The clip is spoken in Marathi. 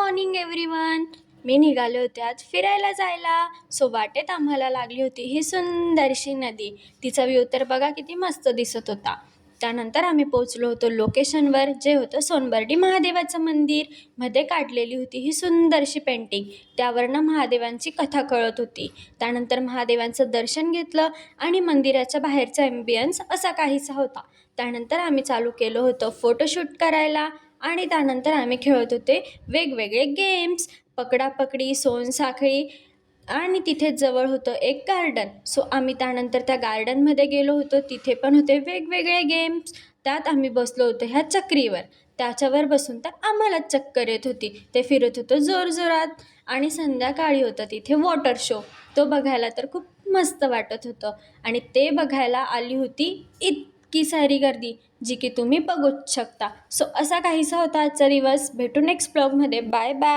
Morning everyone. मी निघाले होते आज फिरायला जायला. सो वाटेत आम्हाला लागली होती ही सुंदरशी नदी. तिचा व्ह्यू तर बघा किती मस्त दिसत होता. त्यानंतर आम्ही पोचलो होतो लोकेशनवर, जे होतं सोनबर्डी महादेवाचं मंदिर. मध्ये काढलेली होती ही सुंदरशी पेंटिंग. त्यावरनं महादेवांची कथा कळत होती. त्यानंतर महादेवांचं दर्शन घेतलं आणि मंदिराच्या बाहेरचा ॲम्बियन्स असा काहीसा होता. त्यानंतर आम्ही चालू केलं होतं फोटोशूट करायला आणि त्यानंतर आम्ही खेळत होते वेगवेगळे गेम्स, पकडापकडी, सोनसाखळी आणि तिथे जवळ होतं एक गार्डन. सो आम्ही त्यानंतर त्या गार्डनमध्ये गेलो होतो. तिथे पण होते वेगवेगळे गेम्स. त्यात आम्ही बसलो होतो ह्या चक्रीवर. त्याच्यावर बसून तर आम्हाला चक्कर येत होती. ते फिरत होतं जोरजोरात. आणि संध्याकाळी होतं तिथे वॉटर शो. तो बघायला तर खूप मस्त वाटत होतं. आणि ते बघायला आली होती इतकी सारी गर्दी, जी की तुम्ही बघूच शकता. सो असा काहीसा होता आजचा दिवस. भेटू नेक्स्ट ब्लॉगमध्ये. Bye bye.